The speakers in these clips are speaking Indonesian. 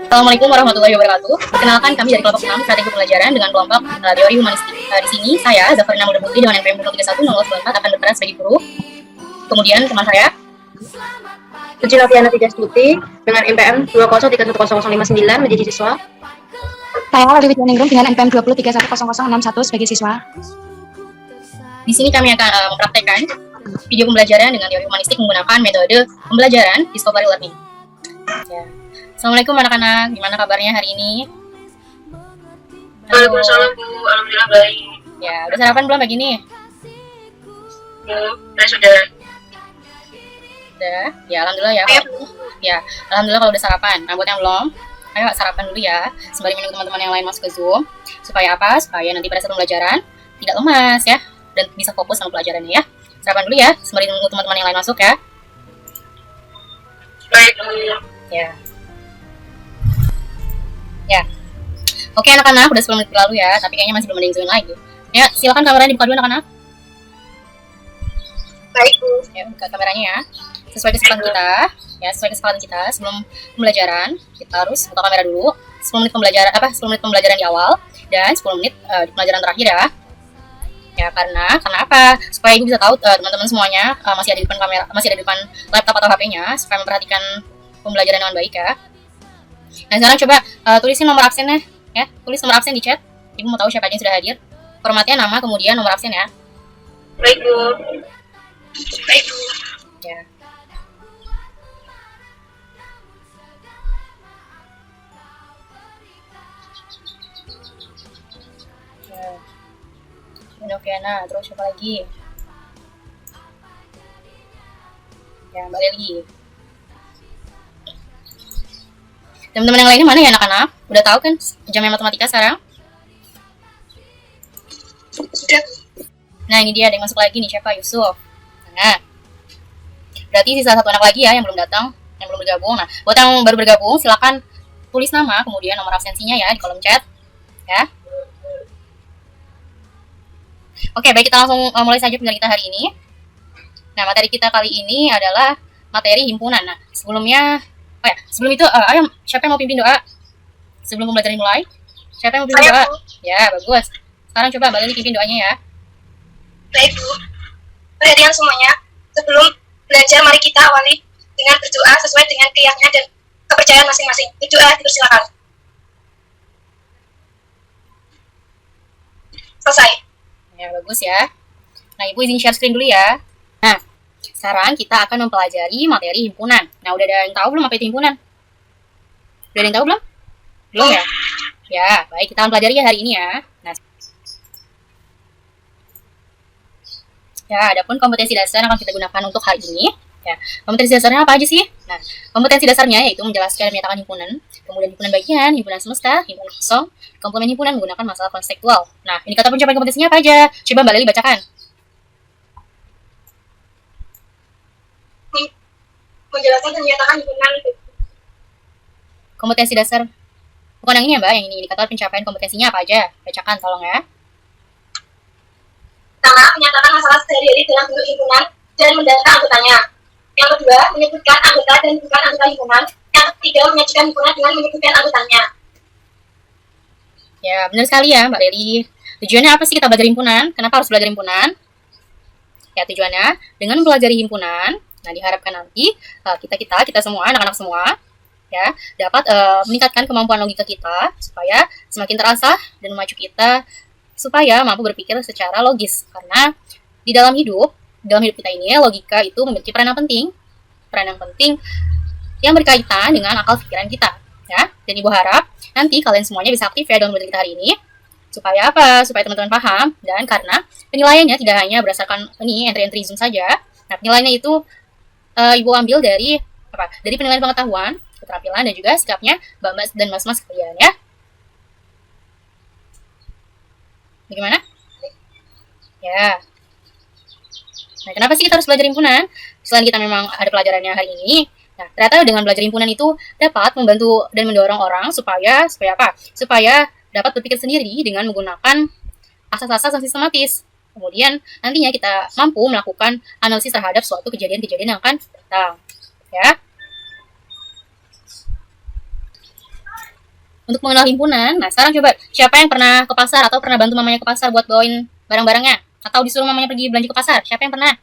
Assalamualaikum warahmatullahi wabarakatuh. Perkenalkan kami dari kelompok 6 strategi pembelajaran dengan kelompok teori humanistik. Di sini saya Zafarina Muda Putri dengan NPM 031 akan berperan sebagai guru. Kemudian teman saya Suci Noviana Tijastuti dengan NPM 2031059 menjadi siswa. Saya Lali Widyaningrum dengan NPM 2031061 sebagai siswa. Di sini kami akan mempraktekkan video pembelajaran dengan teori humanistik menggunakan metode pembelajaran discovery learning. Ya. Assalamualaikum anak-anak, gimana kabarnya hari ini? Waalaikumsalam Bu, alhamdulillah baik. Ya, udah sarapan belum pagi ini? Saya sudah. Udah, ya alhamdulillah ya. Ya, alhamdulillah kalau udah sarapan. Nah, buat yang belum, ayo sarapan dulu ya, sembari menunggu teman-teman yang lain masuk ke Zoom. Supaya apa? Supaya nanti pada saat pembelajaran tidak lemas ya, dan bisa fokus sama pelajarannya ya. Sarapan dulu ya, sembari menunggu teman-teman yang lain masuk ya. Baik. Ya. Ya. Oke anak-anak, udah 10 menit berlalu ya, tapi kayaknya masih belum ada yang join lagi. Ya, silakan kameranya dibuka dulu anak-anak. Baik Bu. Ya, buka kameranya ya. Sesuai kesepakatan kita, ya sesuai kesepakatan kita sebelum pembelajaran kita harus buka kamera dulu. 10 menit pembelajaran 10 menit pembelajaran di awal dan 10 menit di pembelajaran terakhir ya. Ya karena apa? Supaya ibu bisa tahu teman-teman semuanya masih ada di depan kamera, masih ada di depan laptop atau HP-nya supaya memperhatikan pembelajaran dengan baik ya. Nah sekarang coba tulisin nomor absennya ya, tulis nomor absen di chat. Ibu mau tahu siapa aja yang sudah hadir. Formatnya nama kemudian nomor absen ya. Baik Bu. Baik Bu. Ya. Oke, nah terus siapa lagi? Ya, Mbak Leli. Teman-teman yang lainnya mana ya anak-anak? Udah tahu kan jamnya matematika sekarang? Sudah. Nah ini dia ada yang masuk lagi nih, siapa? Yusuf. Nah, berarti sisa satu anak lagi ya yang belum datang, yang belum bergabung. Nah, buat yang baru bergabung silakan tulis nama kemudian nomor absensinya ya di kolom chat. Ya. Oke, baik kita langsung mulai saja pembelajaran kita hari ini. Nah, materi kita kali ini adalah materi himpunan. Nah, sebelumnya, sebelum itu, ayo siapa yang mau pimpin doa? Sebelum pembelajaran dimulai, siapa yang mau pimpin doa? Ya, bagus. Sekarang coba Mbak Lili pimpin doanya ya. Baik Bu. Perhatian semuanya, sebelum belajar mari kita awali dengan berdoa sesuai dengan keyakinan dan kepercayaan masing-masing. Berdoa dipersilakan. Selesai. Ya, bagus ya. Nah, Ibu izin share screen dulu ya. Nah, sekarang kita akan mempelajari materi himpunan. Nah, udah ada yang tahu belum apa itu himpunan? Udah ada yang tahu belum? Belum ya? Ya, baik kita akan pelajari ya hari ini ya. Nah, ya, adapun kompetensi dasar yang akan kita gunakan untuk hari ini. Ya, kompetensi dasarnya apa aja sih? Nah, kompetensi dasarnya yaitu menjelaskan menyatakan himpunan, kemudian himpunan bagian, himpunan semesta, himpunan kosong, komplement himpunan menggunakan masalah konseptual. Nah, ini kata pencapaian kompetensinya apa aja? Coba Mbak Leli bacakan. Menjelaskan dan menyatakan himpunan. Kompetensi dasar. Bukan yang ini ya Mbak, yang ini kata pencapaian kompetensinya apa aja? Bacakan tolong ya. Pertama, menyatakan masalah sehari-hari dalam bentuk himpunan dan mendata anggotanya. Yang kedua, menyebutkan anggota dan bukan anggota himpunan. Yang ketiga, menyajikan himpunan dengan menyebutkan anggotanya. Ya, benar sekali ya Mbak Leli. Tujuannya apa sih kita belajar himpunan? Kenapa harus belajar himpunan? Ya, tujuannya dengan mempelajari himpunan, nah diharapkan nanti kita semua, anak-anak semua, ya dapat meningkatkan kemampuan logika kita supaya semakin terasah dan memacu kita supaya mampu berpikir secara logis. Karena di dalam hidup kita ini logika itu memiliki peran yang penting yang berkaitan dengan akal pikiran kita ya. Dan Ibu harap nanti kalian semuanya bisa aktif ya dalam belajar kita hari ini supaya apa? Supaya teman-teman paham dan karena penilaiannya tidak hanya berdasarkan ini entry Zoom saja. Nah, penilaiannya itu Ibu ambil dari dari penilaian pengetahuan, keterampilan dan juga sikapnya Mbak dan Mas-mas kalian ya. Bagaimana? Ya. Nah, kenapa sih kita harus belajar himpunan? Selain kita memang ada pelajarannya hari ini, nah, ternyata dengan belajar himpunan itu dapat membantu dan mendorong orang supaya apa? Supaya dapat berpikir sendiri dengan menggunakan asas-asas yang sistematis. Kemudian nantinya kita mampu melakukan analisis terhadap suatu kejadian-kejadian yang akan datang. Ya. untuk mengenal himpunan. Nah, sekarang coba siapa yang pernah ke pasar atau pernah bantu mamanya ke pasar buat bawain barang-barangnya? Atau disuruh mamanya pergi belanja ke pasar? Siapa yang pernah?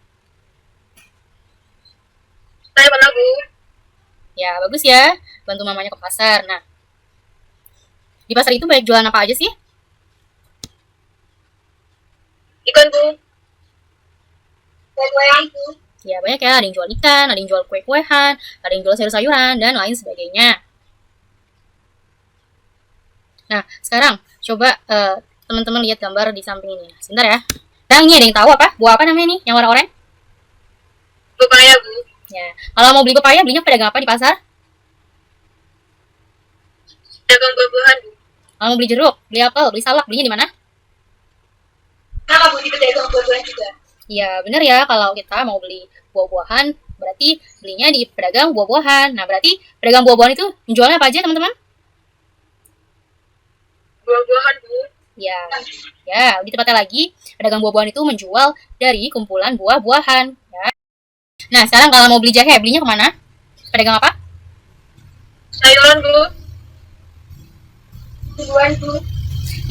Saya pernah, Bu. Ya, bagus ya. Bantu mamanya ke pasar. Nah, di pasar itu banyak jualan apa aja sih? Ikan, Bu. Kue-kuean, Bu. Ya, banyak ya. Ada yang jual ikan, ada yang jual kue-kuehan, ada yang jual sayur-sayuran, dan lain sebagainya. Nah, sekarang coba teman-teman lihat gambar di samping ini. Sebentar ya. Nah, ini ada yang tahu apa? Buah apa namanya nih? Yang warna oranye? Pepaya, Bu. Ya. Kalau mau beli pepaya, belinya ke pedagang apa di pasar? Dagang buah-buahan, Bu. Kalau mau beli jeruk, beli apel, beli salak, belinya di mana? Kenapa, Bu, di pedagang buah-buahan juga? Ya, benar ya. Kalau kita mau beli buah-buahan, berarti belinya di pedagang buah-buahan. Nah, berarti pedagang buah-buahan itu menjualnya apa aja, teman-teman? Buah-buahan, Bu. Ya, lebih tepatnya lagi, pedagang buah-buahan itu menjual dari kumpulan buah-buahan. Ya. Nah, sekarang kalau mau beli jahe, belinya kemana? Pedagang apa? Sayuran, Bu. Buah-buahan, Bu.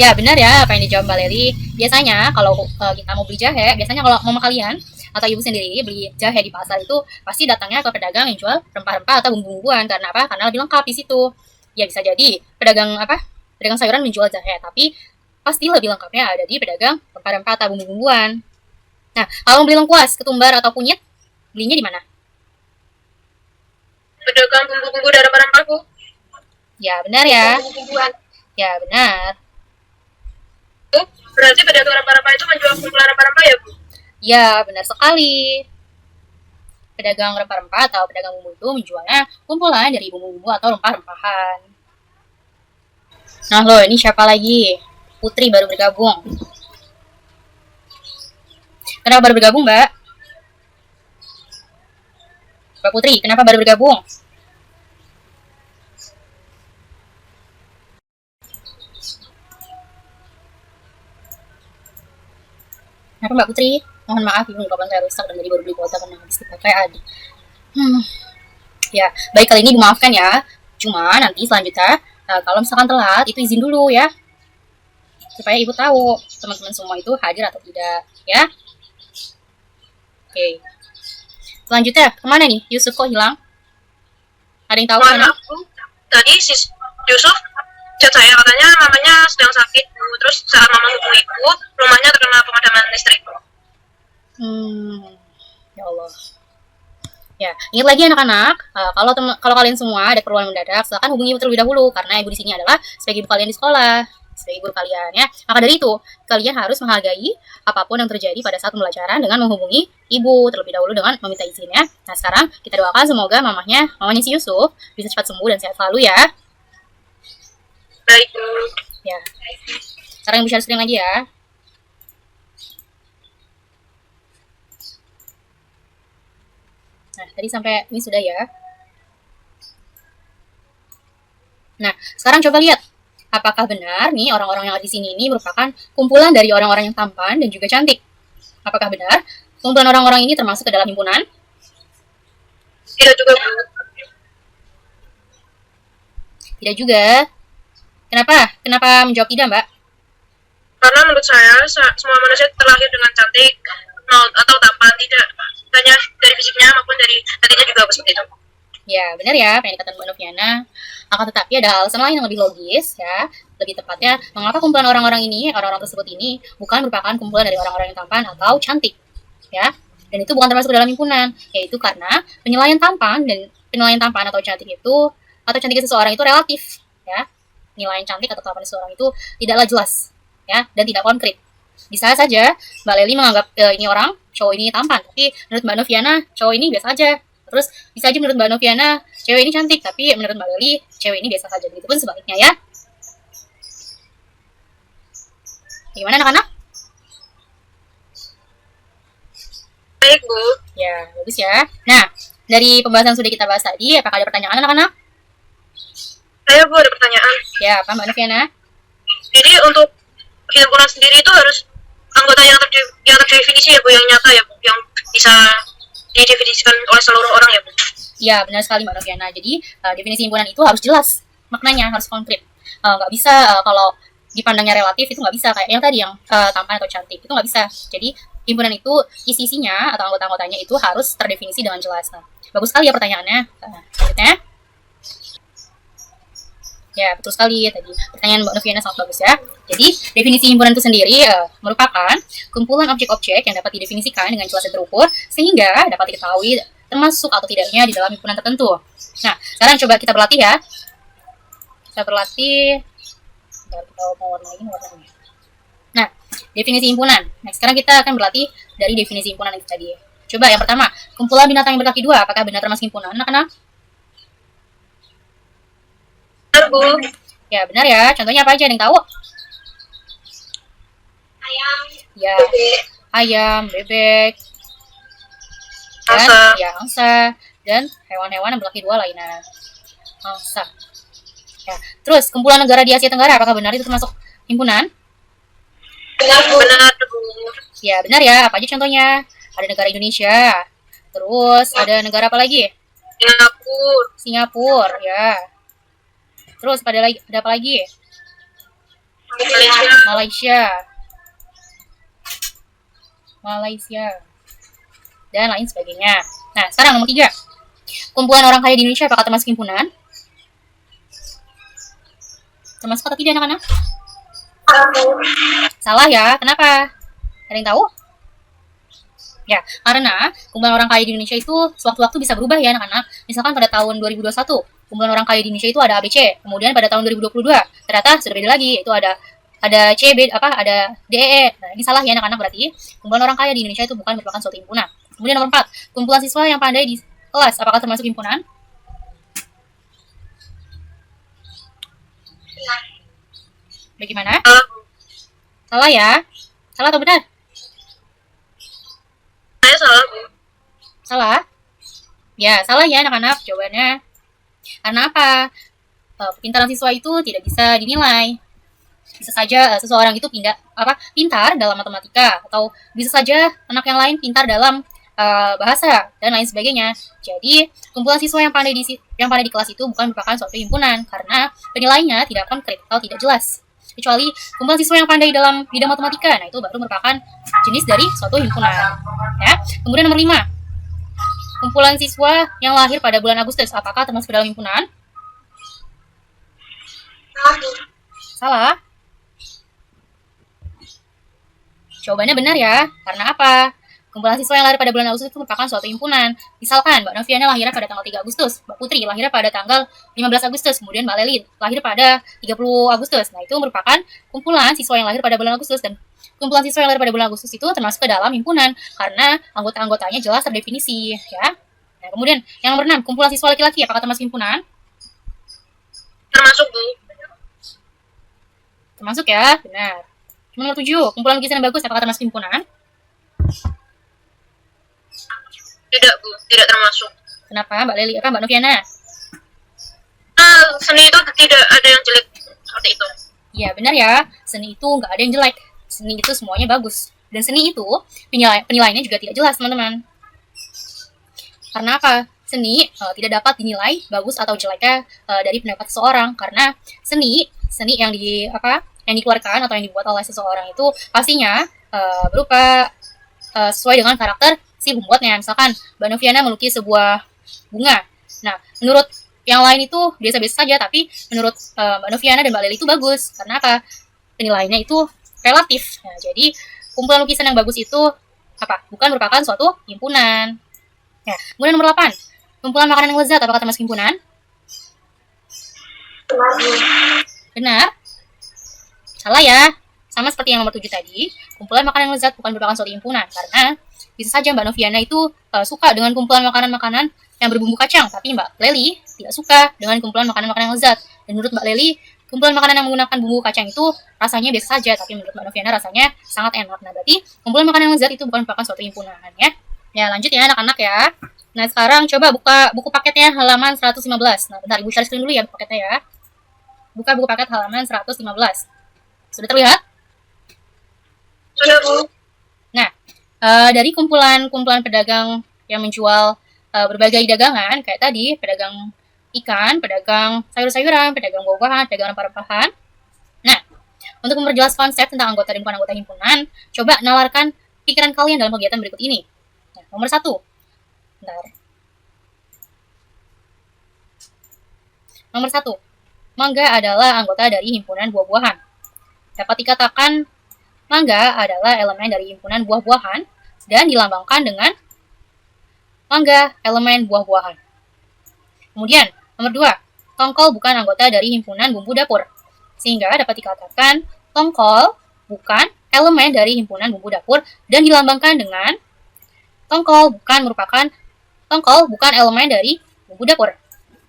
Ya, benar ya apa yang dijawab Mbak Leli. Biasanya kalau kita mau beli jahe, biasanya kalau mama kalian atau ibu sendiri beli jahe di pasar itu pasti datangnya ke pedagang yang jual rempah-rempah atau bumbu-bumbuan. Karena apa? Karena lebih lengkap di situ. Ya, bisa jadi pedagang apa? Pedagang sayuran menjual jahe, tapi pasti lebih lengkapnya ada di pedagang rempah-rempah atau bumbu-bumbuan. Nah, kalau mau beli lengkuas, ketumbar atau kunyit, belinya di mana? Pedagang bumbu-bumbu dan rempah-rempah, Bu. Ya, benar ya. Bumbu-bumbuan. Ya, benar. Bu, berarti pedagang rempah-rempah itu menjual kumpulan rempah-rempah ya, Bu? Ya, benar sekali. Pedagang rempah-rempah atau pedagang bumbu itu menjualnya kumpulan dari bumbu-bumbu atau rempah-rempahan. Nah, loh, ini siapa lagi? Putri baru bergabung. Kenapa baru bergabung, Mbak? Mbak Putri, kenapa baru bergabung? Kenapa Mbak Putri? Mohon maaf, ibu kapan saya rusak dan jadi baru beli kuota karena habis dipakai adik. Ya, baik kali ini dimaafkan ya. Cuma nanti selanjutnya, kalau misalkan telat, itu izin dulu ya. Supaya ibu tahu teman-teman semua itu hadir atau tidak, ya. Oke. Selanjutnya, kemana nih? Yusuf kok hilang? Ada yang tahu Mohon kemana? maaf, Bu. Tadi si Yusuf chat saya katanya mamanya sedang sakit, Bu. Terus saat mama hubungi Bu, rumahnya terkena pemadaman listrik. Ya Allah. Ya, ingat lagi anak-anak, kalau kalian semua ada keperluan mendadak, silakan hubungi ibu terlebih dahulu karena ibu di sini adalah sebagai ibu kalian di sekolah, sebagai guru kalian ya. Maka dari itu, kalian harus menghargai apapun yang terjadi pada saat pembelajaran dengan menghubungi ibu terlebih dahulu dengan meminta izin ya. Nah, sekarang kita doakan semoga mamanya si Yusuf bisa cepat sembuh dan sehat selalu ya. Baik, Bu. Ya. Sekarang ibu share screen lagi ya. Nah, tadi sampai ini sudah ya. Nah, sekarang coba lihat. Apakah benar nih orang-orang yang ada di sini ini merupakan kumpulan dari orang-orang yang tampan dan juga cantik? Apakah benar kumpulan orang-orang ini termasuk ke dalam himpunan? Tidak juga, Bu. Tidak juga. Kenapa? Kenapa menjawab tidak, Mbak? Karena menurut saya, semua manusia terlahir dengan cantik atau tampan, tidak hanya dari fisiknya maupun dari hatinya juga seperti itu. Ya, benar ya, apa yang dikatakan Mbak Noviana. Akan tetapi ada alasan lain yang lebih logis ya. Lebih tepatnya, mengapa kumpulan orang-orang tersebut ini bukan merupakan kumpulan dari orang-orang yang tampan atau cantik. Ya. Dan itu bukan termasuk dalam himpunan, yaitu karena penilaian tampan atau cantik itu atau cantiknya seseorang itu relatif, ya. Penilaian cantik atau tampan seseorang itu tidaklah jelas, ya, dan tidak konkret. Bisa saja Mbak Leli menganggap ini orang cowok ini tampan, tapi menurut Mbak Noviana cowok ini biasa aja. Terus bisa aja menurut Mbak Noviana cewek ini cantik, tapi menurut Mbak Leli cewek ini biasa saja. Begitu pun sebaliknya ya. Gimana anak-anak? Baik, Bu. Ya, bagus ya. Nah, dari pembahasan sudah kita bahas tadi, apakah ada pertanyaan anak-anak? Saya, Bu, ada pertanyaan. Ya, apa Mbak Noviana? Jadi untuk himpunan sendiri itu harus anggota yang terdefinisi ya, Bu, yang nyata ya, Bu, yang bisa didefinisikan oleh seluruh orang ya, Bu. Ya, benar sekali Mbak Noviana. Jadi, definisi himpunan itu harus jelas, maknanya harus konkret. nggak bisa kalau dipandangnya relatif itu nggak bisa kayak yang tadi yang tampan atau cantik itu nggak bisa. Jadi himpunan itu isi-isinya atau anggota-anggotanya itu harus terdefinisi dengan jelas. Nah, bagus sekali ya pertanyaannya. Selanjutnya, ya betul sekali tadi pertanyaan Mbak Noviana sangat bagus ya. Jadi definisi himpunan itu sendiri merupakan kumpulan objek-objek yang dapat didefinisikan dengan jelas dan terukur sehingga dapat diketahui termasuk atau tidaknya di dalam himpunan tertentu. Nah, sekarang coba kita berlatih ya. Kita berlatih. Kita mau warnain warnanya. Nah, definisi himpunan. Nah, sekarang kita akan berlatih dari definisi himpunan itu tadi. Coba yang pertama, kumpulan binatang yang berkaki dua, apakah benar termasuk himpunan? Anak-anak? Benar, Bu. Ya, benar ya. Contohnya apa aja? Ada yang tahu? Ayam, Ya, bebek, ayam, bebek, dan angsa. ya angsa, dan hewan-hewan yang berkaki dua lainnya. Angsa. Ya, terus kumpulan negara di Asia Tenggara, apakah benar itu termasuk himpunan? Benar, Bu. Benar, Bu. Ya, benar ya. Apa aja contohnya? Ada negara Indonesia. Terus ada negara apa lagi? Singapura. Singapura, ya. Terus ada apa lagi? Malaysia. Malaysia. Malaysia. Dan lain sebagainya. Nah, sekarang nomor 3. Kumpulan orang kaya di Indonesia apakah termasuk himpunan? Termasuk atau tidak, anak-anak? Salah ya. Kenapa? Ada yang tahu? Ya, karena kumpulan orang kaya di Indonesia itu sewaktu-waktu bisa berubah ya anak-anak. Misalkan pada tahun 2021, kumpulan orang kaya di Indonesia itu ada ABC. Kemudian pada tahun 2022, ternyata sudah beda lagi. Itu ada C, B, ada D, E. Nah, ini salah ya anak-anak berarti. Kumpulan orang kaya di Indonesia itu bukan merupakan suatu himpunan. Kemudian nomor 4, kumpulan siswa yang pandai di kelas apakah termasuk himpunan? Bagaimana? Salah ya? Salah atau benar? Saya salah, Bu. Salah? Ya, salah ya anak-anak jawabannya. Karena apa? Kepintaran siswa itu tidak bisa dinilai. Bisa saja seseorang itu pintar dalam matematika, atau bisa saja anak yang lain pintar dalam bahasa dan lain sebagainya. Jadi kumpulan siswa yang pandai di kelas itu bukan merupakan suatu himpunan karena penilaiannya tidak konkret atau tidak jelas. Kecuali kumpulan siswa yang pandai dalam bidang matematika, nah itu baru merupakan jenis dari suatu himpunan. Ya. Kemudian nomor 5, kumpulan siswa yang lahir pada bulan Agustus apakah termasuk dalam himpunan? Salah. Jawabannya benar ya. Karena apa? Kumpulan siswa yang lahir pada bulan Agustus itu merupakan suatu himpunan. Misalkan Mbak Noviana lahirnya pada tanggal 3 Agustus, Mbak Putri lahirnya pada tanggal 15 Agustus, kemudian Mbak Leli lahir pada 30 Agustus. Nah, itu merupakan kumpulan siswa yang lahir pada bulan Agustus, dan kumpulan siswa yang lahir pada bulan Agustus itu termasuk ke dalam himpunan karena anggota-anggotanya jelas terdefinisi, ya. Nah, kemudian yang nomor 6, kumpulan siswa laki-laki apakah termasuk himpunan? Termasuk, Bu. Termasuk ya, benar. Nomor 7, kumpulan lukisan yang bagus apakah termasuk himpunan? Tidak, Bu. Tidak termasuk. Kenapa, Mbak Leli? Mbak Noviana? Seni itu tidak ada yang jelek seperti itu. Iya, benar ya. Seni itu nggak ada yang jelek. Seni itu semuanya bagus. Dan seni itu penilaiannya juga tidak jelas, teman-teman. Karena apa? Seni tidak dapat dinilai bagus atau jeleknya dari pendapat seseorang, karena seni yang dikeluarkan atau yang dibuat oleh seseorang itu pastinya berupa sesuai dengan karakter si pembuatnya. Misalkan Mbak Noviana melukis sebuah bunga. Nah, menurut yang lain itu biasa-biasa saja, tapi menurut Mbak Noviana dan Mbak Leli itu bagus. Karena apa? Penilaiannya itu relatif. Nah, jadi kumpulan lukisan yang bagus itu bukan merupakan suatu himpunan. Ya, kemudian nomor 8, kumpulan makanan yang lezat apakah termasuk himpunan? Benar. Salah ya. Sama seperti yang nomor 7 tadi, kumpulan makanan yang lezat bukan merupakan suatu himpunan karena bisa saja Mbak Noviana itu suka dengan kumpulan makanan-makanan yang berbumbu kacang, tapi Mbak Leli tidak suka dengan kumpulan makanan-makanan yang lezat. Dan menurut Mbak Leli, kumpulan makanan yang menggunakan bumbu kacang itu rasanya biasa saja, tapi menurut Mbak Noviana rasanya sangat enak. Nah, berarti kumpulan makanan yang lezat itu bukan merupakan suatu himpunan, ya. Ya, lanjut ya anak-anak ya. Nah, sekarang coba buka buku paketnya halaman 115. Nah, bentar, Ibu share screen dulu ya buku paketnya ya. Buka buku paket halaman 115. Sudah terlihat? Sudah, Bu. Nah, dari kumpulan pedagang yang menjual berbagai dagangan, kayak tadi, pedagang ikan, pedagang sayur-sayuran, pedagang buah-buahan, pedagang rempah-rempahan. Nah, untuk memperjelas konsep tentang anggota dan bukan anggota himpunan, coba nalarkan pikiran kalian dalam kegiatan berikut ini. Nah, nomor 1. Bentar. Nomor 1. Mangga adalah anggota dari himpunan buah-buahan. Dapat dikatakan, mangga adalah elemen dari himpunan buah-buahan dan dilambangkan dengan mangga, elemen buah-buahan. Kemudian, nomor 2. Tongkol bukan anggota dari himpunan bumbu dapur. Sehingga dapat dikatakan, tongkol bukan elemen dari himpunan bumbu dapur dan dilambangkan dengan tongkol bukan elemen dari bumbu dapur.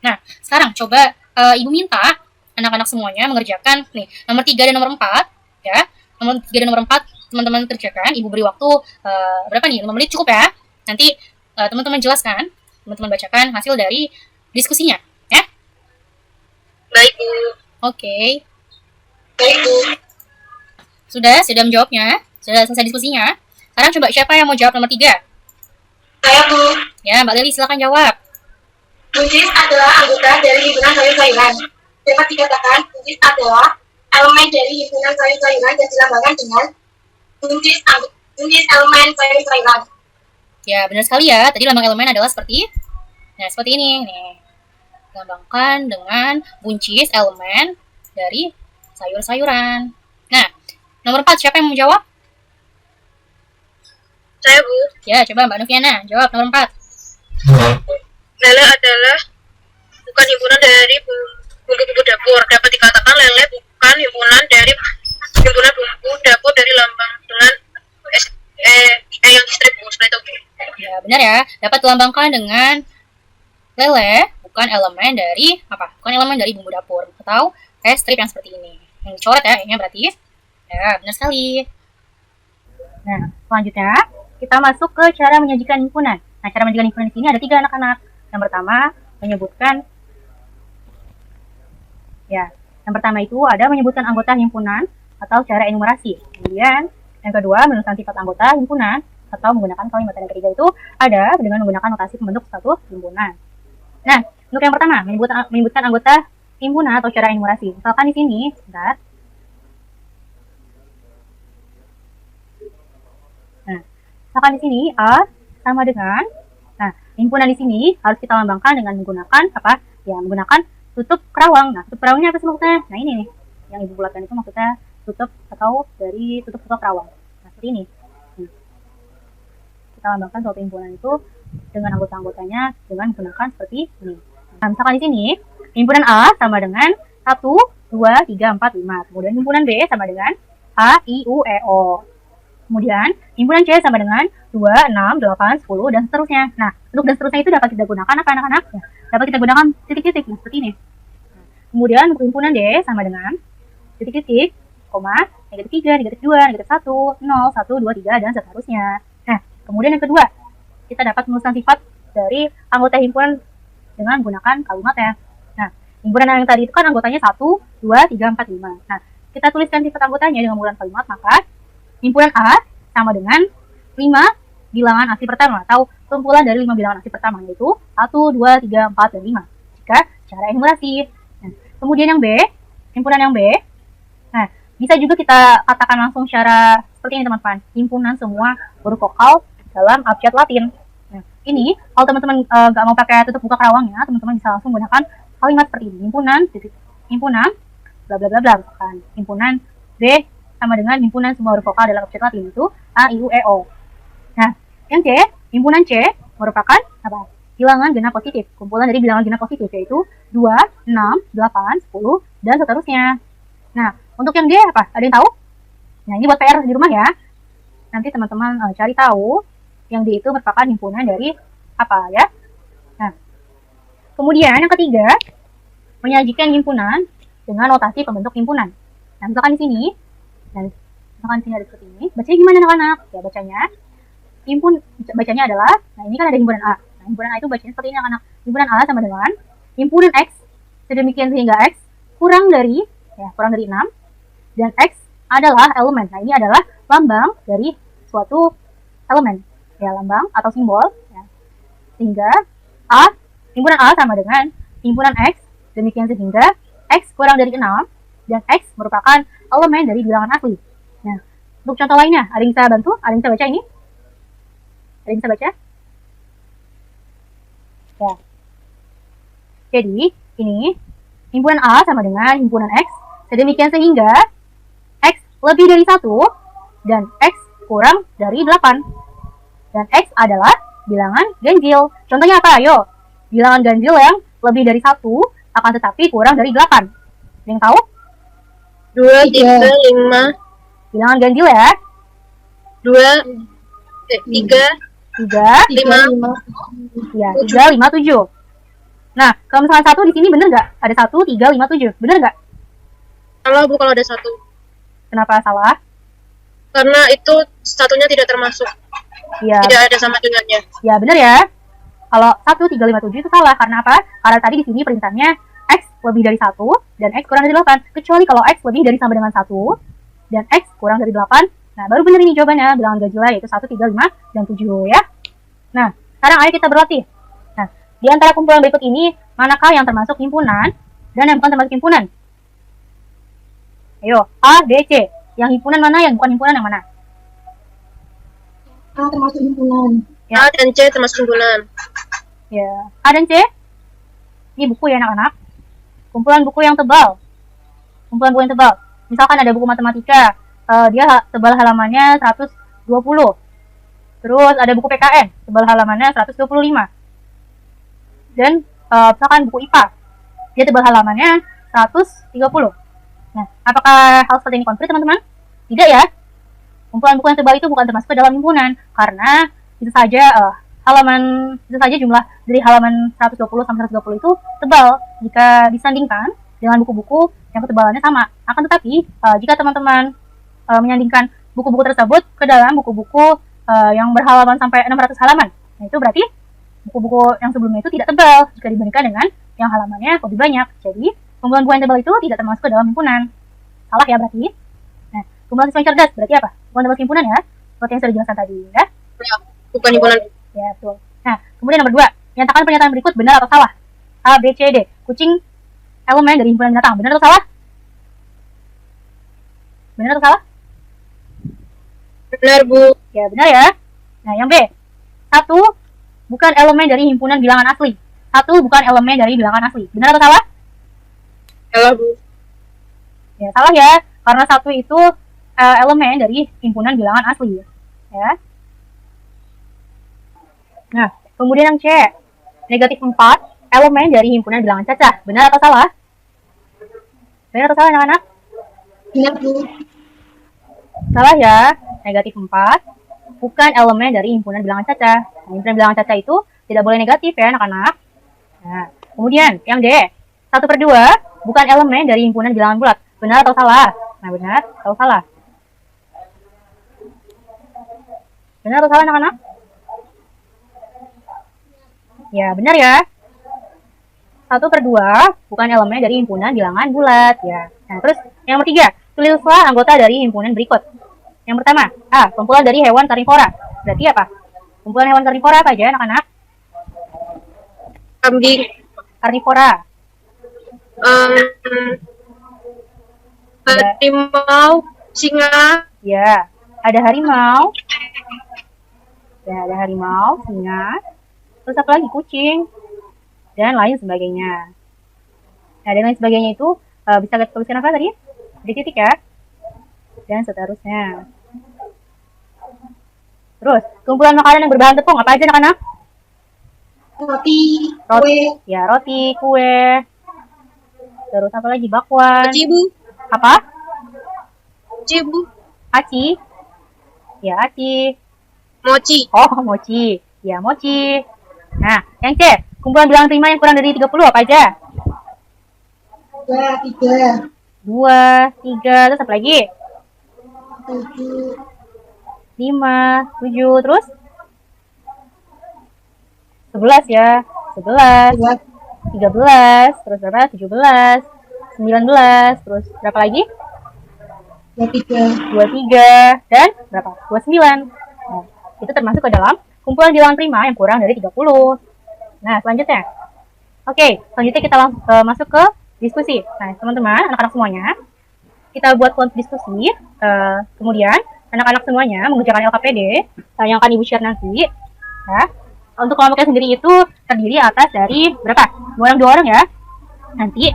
Nah, sekarang coba Ibu minta anak-anak semuanya mengerjakan nih nomor 3 dan nomor 4 ya. Nomor 3 dan nomor 4 teman-teman kerjakan. Ibu beri waktu berapa nih? 5 menit cukup ya. Nanti teman-teman jelaskan, teman-teman bacakan hasil dari diskusinya ya. Baik, Bu. Oke. Baik, Bu. Sudah menjawabnya? Sudah selesai diskusinya? Sekarang coba siapa yang mau jawab nomor 3? Saya, Bu. Ya, Mbak Lili silakan jawab. Buncis adalah anggota dari himpunan sayur-sayuran. Dapat dikatakan, buncis adalah elemen dari himpunan sayur-sayuran dan dilambangkan dengan buncis elemen sayur-sayuran. Ya, benar sekali ya. Tadi lambang elemen adalah seperti ini nih. Dilambangkan dengan buncis elemen dari sayur-sayuran. Nah, nomor 4 siapa yang mau jawab? Saya, Bu. Ya, coba Mbak Noviana jawab nomor 4. Lele adalah bukan himpunan dari bumbu-bumbu dapur. Dapat dikatakan lele bukan himpunan dari himpunan bumbu dapur dari lambang dengan yang strip, Bu. Seperti itu, Bu. Ya, benar ya. Dapat dilambangkan dengan lele bukan elemen dari apa? Bukan elemen dari bumbu dapur atau strip yang seperti ini. Yang dicoret ya, ini berarti. Ya, benar sekali. Nah, selanjutnya kita masuk ke cara menyajikan himpunan. Nah, cara menyajikan himpunan di sini ada 3 anak-anak. Yang pertama itu ada menyebutkan anggota himpunan atau cara enumerasi. Kemudian yang kedua menuliskan sifat anggota himpunan atau menggunakan kalimat. Dan yang ketiga itu ada dengan menggunakan notasi pembentuk suatu himpunan. Nah, untuk yang pertama menyebutkan anggota himpunan atau cara enumerasi. Misalkan di sini, bentar. Nah, misalkan di sini A sama dengan himpunan di sini harus kita lambangkan dengan menggunakan apa? Ya, menggunakan tutup kerawang. Nah, tutup kerawangnya apa sih maksudnya? Nah, ini nih. Yang Ibu bulatkan itu maksudnya tutup atau dari tutup kerawang. Nah, seperti ini. Kita lambangkan suatu himpunan itu dengan anggota-anggotanya dengan menggunakan seperti ini. Nah, misalkan di sini, himpunan A sama dengan 1, 2, 3, 4, 5. Kemudian himpunan B sama dengan A, I, U, E, O. Kemudian, himpunan C sama dengan 2, 6, 8, 10, dan seterusnya. Nah, untuk dan seterusnya itu dapat kita gunakan apa anak-anak? Ya, dapat kita gunakan titik-titik, nah, seperti ini. Kemudian, untuk himpunan D sama dengan titik-titik, koma, negatif 3, negatif 2, negatif 1, 0, 1, 2, 3, dan seterusnya. Nah, kemudian yang kedua, kita dapat menuliskan sifat dari anggota himpunan dengan menggunakan kalimat ya. Nah, himpunan yang tadi itu kan anggotanya 1, 2, 3, 4, 5. Nah, kita tuliskan sifat anggotanya dengan menggunakan kalimat, maka himpunan A sama dengan 5 bilangan aksi pertama atau kumpulan dari 5 bilangan aksi pertama, yaitu 1, 2, 3, 4, dan 5 jika cara enumerasi. Nah, kemudian yang B, himpunan yang B, nah bisa juga kita katakan langsung secara seperti ini teman-teman, himpunan semua huruf vokal dalam abjad Latin. Nah, ini kalau teman-teman nggak mau pakai tutup buka kerawangnya, teman-teman bisa langsung menggunakan kalimat seperti ini, himpunan bla bla bla bla, misalkan himpunan B sama dengan himpunan semua huruf vokal dalam abjad Latin, itu A, I, U, E, O. Nah, yang C, himpunan C merupakan apa? Bilangan genap positif, kumpulan dari bilangan genap positif, yaitu 2, 6, 8, 10, dan seterusnya. Nah, untuk yang D apa? Ada yang tahu? Nah, ini buat PR di rumah ya. Nanti teman-teman cari tahu yang D itu merupakan himpunan dari apa ya. Nah, kemudian yang ketiga, menyajikan himpunan dengan notasi pembentuk himpunan. Nah, misalkan di sini, dan misalkan di sini ada seperti ini, bacanya gimana anak-anak? Ya, bacanya adalah, nah ini kan ada himpunan A. Nah, himpunan A itu bacanya seperti ini anak-anak. Himpunan A sama dengan himpunan X, sedemikian sehingga X kurang dari 6, dan X adalah elemen. Nah, ini adalah lambang dari suatu elemen, ya, lambang atau simbol, ya. Sehingga himpunan A sama dengan himpunan X, demikian sehingga X kurang dari 6, dan X merupakan elemen dari bilangan asli. Nah, untuk contoh lainnya, ada yang bisa bantu? Ada yang bisa baca ini? Ada yang bisa baca? Ya. Jadi, ini himpunan A sama dengan himpunan X, sedemikian sehingga X lebih dari 1 dan X kurang dari 8. Dan X adalah bilangan ganjil. Contohnya apa? Ayo. Bilangan ganjil yang lebih dari 1 akan tetapi kurang dari 8. Ada yang tahu? 2, 3, 5. Bilangan ganjil ya. 3, 3, 5. ya, 3, 5, 7. Nah, kalau misalnya 1 di sini bener nggak? Ada 1, 3, 5, 7. Bener nggak? Salah Bu kalau ada 1. Kenapa salah? Karena itu satunya tidak termasuk. Ya, Tidak ada sama dengannya. ya bener ya. Kalau 1, 3, 5, 7 itu salah. Karena apa? Karena tadi di sini perintahnya X lebih dari 1 dan X kurang dari 8. Kecuali kalau X lebih dari sama dengan 1 dan X kurang dari 8. Nah, baru bener ini jawabannya. Bilangan ganjilnya yaitu 1, 3, 5, dan 7 ya. Nah, sekarang ayo kita berlatih. Nah, di antara kumpulan berikut ini, manakah yang termasuk himpunan dan yang bukan termasuk himpunan? Ayo, A, B, C. Yang himpunan mana, yang bukan himpunan yang mana? A termasuk himpunan. Ya. A dan C termasuk himpunan. Ya, A dan C. Ini buku ya anak-anak. Kumpulan buku yang tebal. Kumpulan buku yang tebal. Misalkan ada buku matematika, dia tebal halamannya 120. Terus ada buku PKN, tebal halamannya 125. Dan misalkan buku IPA, dia tebal halamannya 130. Nah, apakah hal seperti ini konflik teman-teman? Tidak ya. Kumpulan buku yang tebal itu bukan termasuk ke dalam himpunan karena bisa saja jumlah dari halaman 120 sampai 120 itu tebal jika disandingkan dengan buku-buku yang ketebalannya sama. Akan tetapi jika teman-teman menyandingkan buku-buku tersebut ke dalam buku-buku yang berhalaman sampai 600 halaman, nah itu berarti buku-buku yang sebelumnya itu tidak tebal jika dibandingkan dengan yang halamannya lebih banyak. Jadi kumpulan buku yang tebal itu tidak termasuk ke dalam himpunan. Salah ya berarti. Nah, kumpulan siswa yang cerdas berarti apa? Bukan termasuk himpunan ya, seperti yang sudah dijelaskan tadi ya. Ya, bukan himpunan. Ya, betul. Nah, kemudian nomor 2. Nyatakan pernyataan berikut benar atau salah. A, B, C, D. Kucing elemen dari himpunan binatang. Benar atau salah? Benar atau salah? Benar Bu. Ya, benar ya. Nah, yang B. 1 bukan elemen dari himpunan bilangan asli. 1 bukan elemen dari bilangan asli. Benar atau salah? Salah Bu. Ya, salah ya. Karena 1 itu elemen dari himpunan bilangan asli. Ya. Nah, kemudian yang C. Negatif 4 elemen dari himpunan bilangan cacah. Benar atau salah? Benar atau salah anak-anak? Benar Bu. Salah ya. Negatif 4 bukan elemen dari himpunan bilangan cacah. Nah, himpunan bilangan cacah itu tidak boleh negatif ya anak-anak. Nah, kemudian yang D. 1/2 bukan elemen dari himpunan bilangan bulat. Benar atau salah? Nah, benar atau salah? Benar atau salah anak-anak? Ya, benar ya. 1/2 bukan elemen dari himpunan bilangan bulat ya. Nah, terus yang nomor 3, tulislah anggota dari himpunan berikut. Yang pertama, A, kumpulan dari hewan karnivora. Berarti apa? Kumpulan hewan karnivora apa aja anak-anak? Kambing. Karnivora. Harimau, singa. Ya, ada harimau. Ya, ada harimau, singa. Terus apa lagi? Kucing. Dan lain sebagainya. Nah, dan lain sebagainya itu bisa kita tuliskan apa tadi? Di titik ya. Dan seterusnya. Terus, kumpulan makanan yang berbahan tepung apa aja anak-anak? Roti, Roti. kue, Ya, roti, kue. Terus apa lagi? Bakwan. Aci Bu. Apa? Aci Bu. Aci. Ya, aci. Mochi. Oh, mochi. Ya, mochi. Nah, yang C. Kumpulan bilangan prima yang kurang dari 30 apa aja? 2, 3, 2, 3, terus apa lagi? 7, 5, 7, terus? 11 ya. 11, 2, 13, terus berapa? 17, 19, terus berapa lagi? 23, 23, dan berapa? 29. Nah, itu termasuk ke dalam kumpulan bilangan prima yang kurang dari 30. Nah, selanjutnya. Oke, selanjutnya kita masuk ke diskusi. Nah, teman-teman, anak-anak semuanya, kita buat kelompok diskusi. Kemudian, anak-anak semuanya mengerjakan LKPD yang akan Ibu share nanti. Ya. Untuk kelompoknya sendiri itu terdiri atas dari berapa? Dua orang ya. Nanti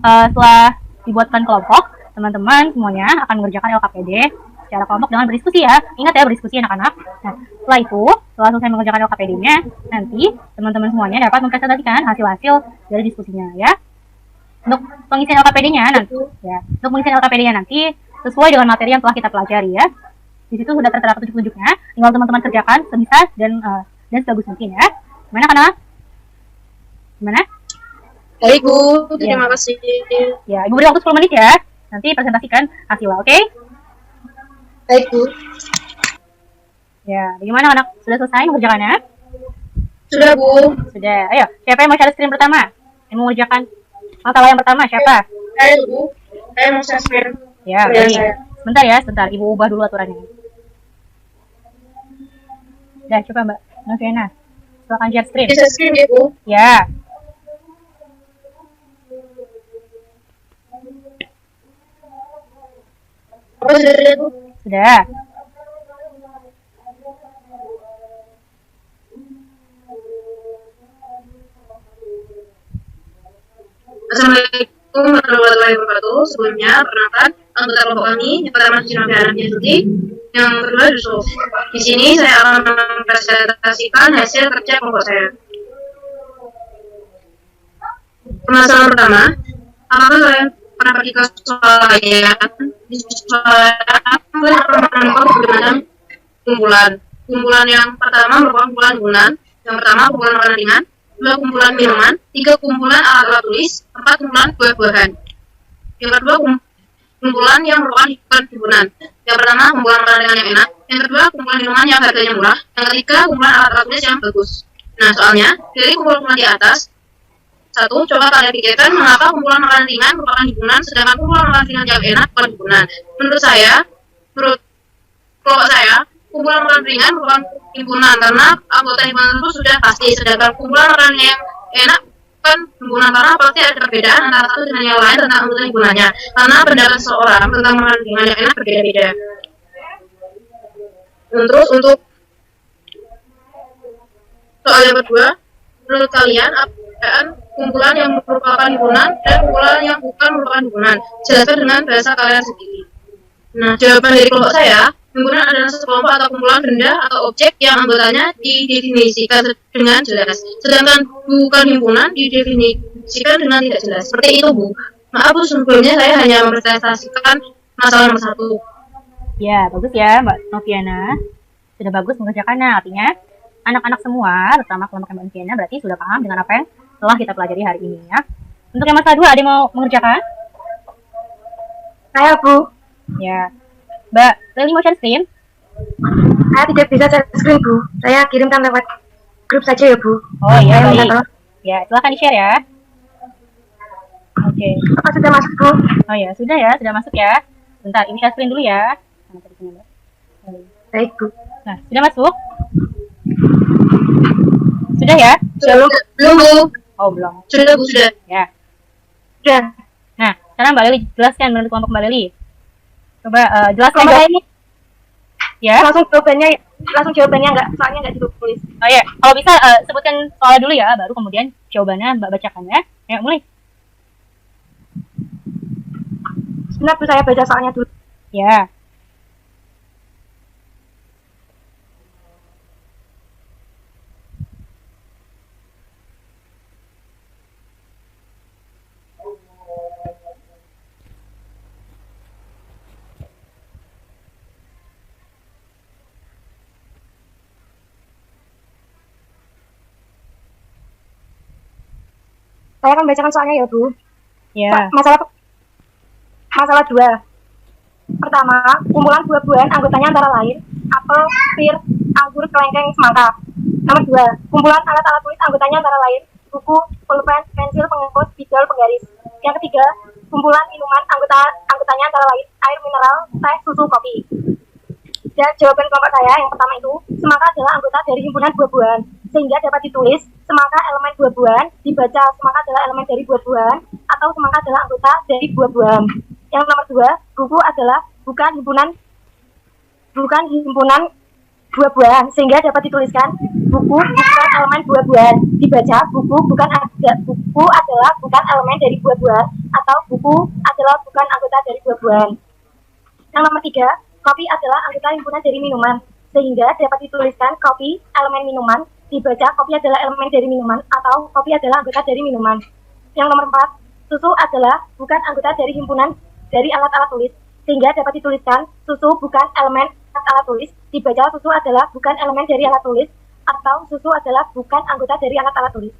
setelah dibuatkan kelompok, teman-teman semuanya akan mengerjakan LKPD secara kelompok dengan berdiskusi ya. Ingat ya, berdiskusi anak-anak. Nah, setelah itu, setelah selesai mengerjakan LKPD-nya, nanti teman-teman semuanya dapat mempresentasikan hasil-hasil dari diskusinya ya. Untuk pengisian LKPD-nya nanti, ya. Untuk pengisian LKPD-nya nanti sesuai dengan materi yang telah kita pelajari ya. Di situ sudah tertera petunjuk-petunjuknya. Tinggal teman-teman kerjakan sebisa dan sebagus mungkin ya. Gimana kan? Gimana? Baik Bu, terima kasih. Ya, Ibu beri waktu 10 menit ya. Nanti presentasikan hasilnya, oke? Baik Bu. Ya, bagaimana anak? Sudah selesai mengerjakannya? Sudah Bu. Sudah. Ayo, siapa yang mau share screen pertama? Yang mau mengerjakan masalah yang pertama, siapa? Saya Bu. Saya mau share. Ya, baik. Sebentar ya, sebentar. Ibu ubah dulu aturannya. Udah, coba Mbak Noviana. Silakan share screen. Bisa screen ya Bu? Ya. Apa sudah terlihat Bu? Sudah. Assalamualaikum warahmatullahi wabarakatuh. Sebelumnya, perkenalkan anggota kelompok kami. Yang pertama Sinaga Anantiasuti, yang kedua Yusuf. Di sini saya akan mempresentasikan hasil kerja kelompok saya. Permasalahan pertama, apakah kalian pernah pergi ke swalayan? Di swalayan menemukan bermacam kumpulan. Kumpulan yang pertama merupakan kumpulan himpunan. Yang pertama kumpulan makanan ringan, 2 kumpulan minuman, 3 kumpulan alat-alat tulis, 4 kumpulan buah-buahan. Yang kedua kumpulan yang merupakan himpunan. Yang pertama kumpulan makanan ringan yang enak, yang kedua kumpulan minuman yang harganya murah, yang ketiga kumpulan alat-alat tulis yang bagus. Nah, soalnya dari kumpulan di atas, satu, coba kalian pikirkan mengapa kumpulan makanan ringan merupakan himpunan, sedangkan kumpulan makanan ringan yang enak bukan himpunan. Menurut kelompok saya, kumpulan makanan ringan merupakan himpunan karena anggota himpunan itu sudah pasti, sedangkan kumpulan makanan yang enak kan himpunan karena pasti ada perbedaan antara satu dengan yang lain tentang anggota himpunannya. Karena pendapat seseorang tentang makanan ringan yang enak berbeda-beda. Terus untuk soal yang kedua, menurut kalian apaan kumpulan yang merupakan himpunan dan kumpulan yang bukan merupakan himpunan? Jelaskan dengan bahasa kalian sendiri. Nah, jawaban dari kelompok saya, himpunan adalah sekelompok atau kumpulan benda atau objek yang anggotanya didefinisikan dengan jelas. Sedangkan bukan himpunan didefinisikan dengan tidak jelas. Seperti itu, Bu. Maaf, Bu, sebelumnya saya hanya mempresentasikan masalah nomor 1. Ya, bagus ya Mbak Noviana. Sudah bagus mengerjakannya. Artinya, anak-anak semua, terutama kelompok Mbak Noviana, berarti sudah paham dengan apa yang telah kita pelajari hari ini ya. Untuk yang masalah 2, ada yang mau mengerjakan? Saya Bu. Ya. Mbak Leli mau share screen? Saya tidak bisa share screen Bu. Saya kirimkan lewat grup saja ya Bu. Oh iya, Saya minta baik. tolong. Ya, silakan di-share ya. Oke. Apa sudah masuk Bu? Oh ya, sudah masuk ya. Bentar, ini share screen dulu ya. Baik Bu. Nah, sudah masuk? Sudah ya? Belum, Bu. Oh, belum. Sudah, Bu, sudah. Ya. Sudah. Nah, sekarang Mbak Leli jelaskan menurut kelompok Mbak Leli. Coba jelaskan Kelompok ini. Ya. langsung jawabannya enggak, soalnya enggak ditulis. Oh ya, kalau bisa sebutkan soalnya dulu ya, baru kemudian jawabannya Mbak bacakan ya. Ayo, mulai. Sebentar Bu, saya baca soalnya dulu. Ya. Saya akan bacakan soalnya ya Bu. Ya. Masalah 2. Pertama, kumpulan buah-buahan anggotanya antara lain apel, pir, anggur, kelengkeng, semangka. Nomor 2, kumpulan alat-alat tulis anggotanya antara lain buku, pulpen, pensil, penghapus, spidol, penggaris. Yang ketiga, kumpulan minuman anggotanya antara lain air mineral, teh, susu, kopi. Dan jawaban kelompok saya yang pertama itu, semangka adalah anggota dari himpunan buah-buahan, sehingga dapat ditulis semangka elemen buah-buahan, dibaca semangka adalah elemen dari buah-buahan, atau semangka adalah anggota dari buah-buahan. Yang nomor 2, buku adalah bukan himpunan buah-buahan, sehingga dapat dituliskan buku bukan elemen buah-buahan, dibaca buku adalah bukan elemen dari buah-buahan, atau buku adalah bukan anggota dari buah-buahan. Yang nomor 3, kopi adalah anggota himpunan dari minuman, sehingga dapat dituliskan kopi elemen minuman, dibaca kopi adalah elemen dari minuman, atau kopi adalah anggota dari minuman. Yang nomor 4, susu adalah bukan anggota dari himpunan dari alat-alat tulis, sehingga dapat dituliskan susu bukan elemen alat tulis, dibaca susu adalah bukan elemen dari alat tulis, atau susu adalah bukan anggota dari alat-alat tulis.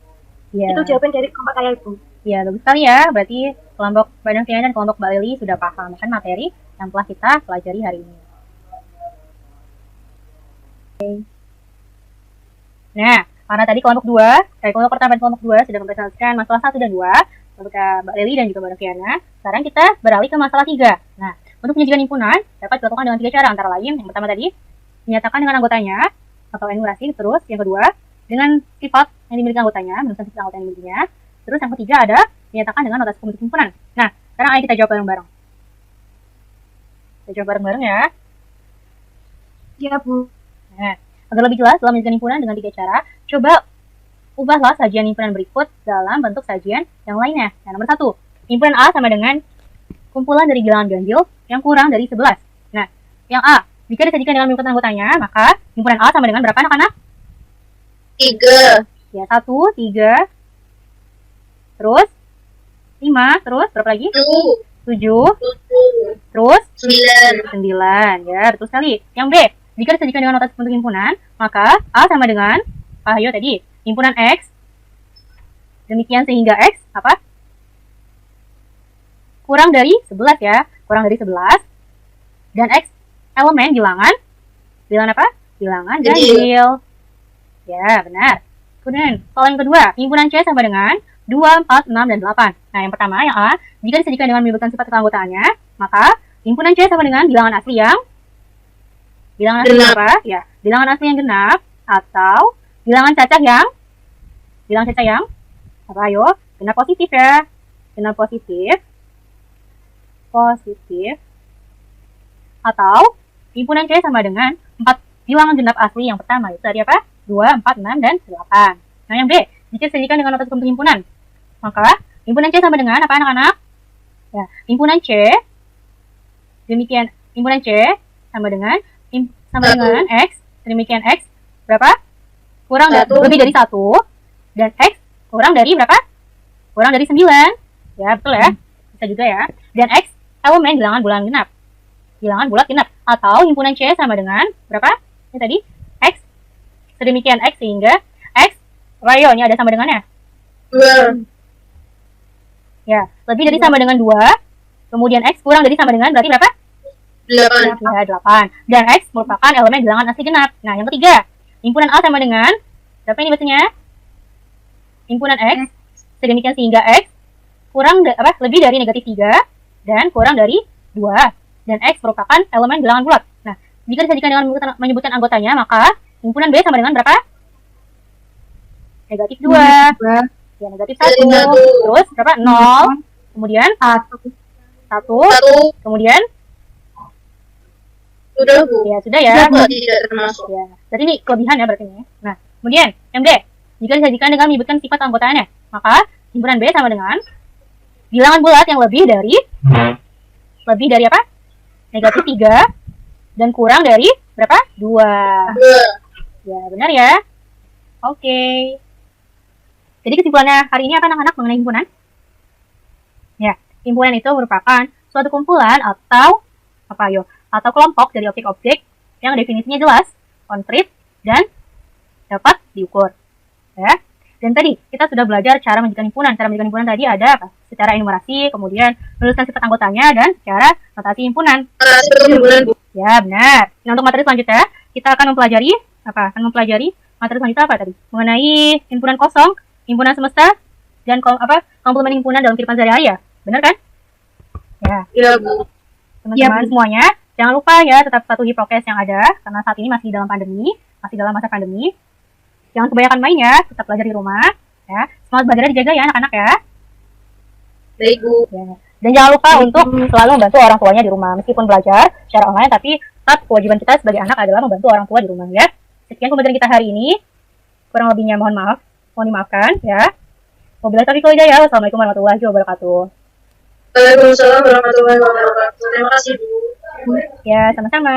Ya. Itu jawaban dari kelompok saya, Ibu. Ya, bagus sekali ya. Berarti kelompok Mbak Noviana dan kelompok Mbak Lili sudah paham kan materi yang telah kita pelajari hari ini. Nah, karena tadi kelompok pertama dan kelompok 2 sudah mempresentasikan masalah 1 dan 2 untuk Mbak Lili dan juga Mbak Noviana. Sekarang kita beralih ke masalah 3. Nah, untuk menyajikan himpunan dapat dilakukan dengan 3 cara, antara lain yang pertama tadi menyatakan dengan anggotanya atau enumerasi, terus yang kedua dengan sifat yang dimiliki anggotanya, menuliskan sifat anggota yang dimilikinya, terus yang ketiga ada menyatakan dengan notasi pembentuk himpunan. Nah, sekarang ayo kita jawab bareng-bareng. Kita jawab bareng-bareng ya. Ya, Bu. Nah, agar lebih jelas dalam menjalankan himpunan dengan 3 cara, coba ubahlah sajian himpunan berikut dalam bentuk sajian yang lainnya. Nah, nomor 1, himpunan A sama dengan kumpulan dari bilangan ganjil yang kurang dari 11. Nah, yang A, jika disajikan dengan mengikut anggotanya, maka himpunan A sama dengan berapa anak-anak? 3. Ya, 1, 3, terus 5, terus berapa lagi? 7, terus 9. Ya, betul sekali. Yang B, jika disajikan dengan notasi bentuk himpunan, maka A sama dengan ayo tadi, himpunan X, demikian sehingga X, apa? Kurang dari 11 ya, kurang dari 11, dan X elemen bilangan apa? Bilangan ganjil. Ya, benar. Kemudian, soal yang kedua, himpunan C sama dengan 2, 4, 6, dan 8. Nah, yang pertama, yang A, jika disajikan dengan menyebutkan sifat keanggotaannya, maka himpunan C sama dengan bilangan asli yang apa? Ya, bilangan asli yang genap, atau bilangan cacah yang apa? Ayo, genap positif ya. Genap positif. Atau himpunan C sama dengan 4 bilangan genap asli yang pertama, itu tadi apa? 2, 4, 6, dan 8. Nah, yang B, jika disajikan dengan notasi pembentuk himpunan, maka himpunan C sama dengan apa, anak-anak? Ya, himpunan C sama dengan X, demikian X berapa? Lebih dari 1, dan X kurang dari berapa? Kurang dari 9. Ya, betul ya. Bisa juga ya. Dan X elemen bilangan bulat genap. Atau himpunan C sama dengan berapa? Ini tadi X, sedemikian X sehingga X, ayo, ini ada sama dengannya. 2. Ya, lebih dari sama dengan 2. Kemudian X kurang dari sama dengan berarti berapa? 8. Ya, 8. Dan X merupakan elemen bilangan asli genap. Nah, yang ketiga, himpunan A sama dengan berapa ini bacanya? Himpunan X, sedemikian sehingga X lebih dari negatif 3 dan kurang dari 2. Dan X merupakan elemen bilangan bulat. Nah, jika disajikan dengan menyebutkan anggotanya, maka himpunan B sama dengan berapa? Negatif 2. Ya, negatif 1. Terus berapa? 0. Kemudian 1. Kemudian Sudah, Bu. Ya, sudah ya. Tidak termasuk. Ya. Jadi ini kelebihan ya berarti ini. Nah, kemudian yang D, jika disajikan dengan menyebutkan sifat anggotaannya, maka himpunan B sama dengan bilangan bulat yang lebih dari apa? Negatif 3 dan kurang dari berapa? 2. Ya, benar ya. Oke. Jadi kesimpulannya hari ini apa, anak-anak, mengenai himpunan? Ya, himpunan itu merupakan suatu kumpulan atau atau kelompok dari objek-objek yang definisinya jelas, konkret, dan dapat diukur. Ya. Dan tadi kita sudah belajar cara menjadikan himpunan. Cara menjadikan himpunan tadi ada apa? Secara enumerasi, kemudian menuliskan sifat anggotanya, dan secara notasi himpunan. Ya, benar. Nah, untuk materi selanjutnya, kita akan mempelajari materi selanjutnya apa tadi? Mengenai himpunan kosong, himpunan semesta, dan komplemen himpunan dalam kehidupan sehari-hari ya. Benar kan? Ya. Iya, Bu. Teman-teman semuanya, jangan lupa ya tetap patuhi prokes yang ada, karena saat ini masih dalam masa pandemi. Jangan kebanyakan main ya, tetap belajar di rumah. Ya, semangat belajarnya dijaga ya anak-anak ya. Baik, Bu. Ya. Dan jangan lupa untuk selalu membantu orang tuanya di rumah. Meskipun belajar secara online, tapi tetap kewajiban kita sebagai anak adalah membantu orang tua di rumah ya. Sekian pembelajaran kita hari ini. Kurang lebihnya mohon maaf. Mohon dimaafkan ya. Wabillahi taufiq wal hidayah. Wassalamualaikum warahmatullahi wabarakatuh. Waalaikumsalam warahmatullahi wabarakatuh. Terima kasih, Bu. Ya, sama-sama.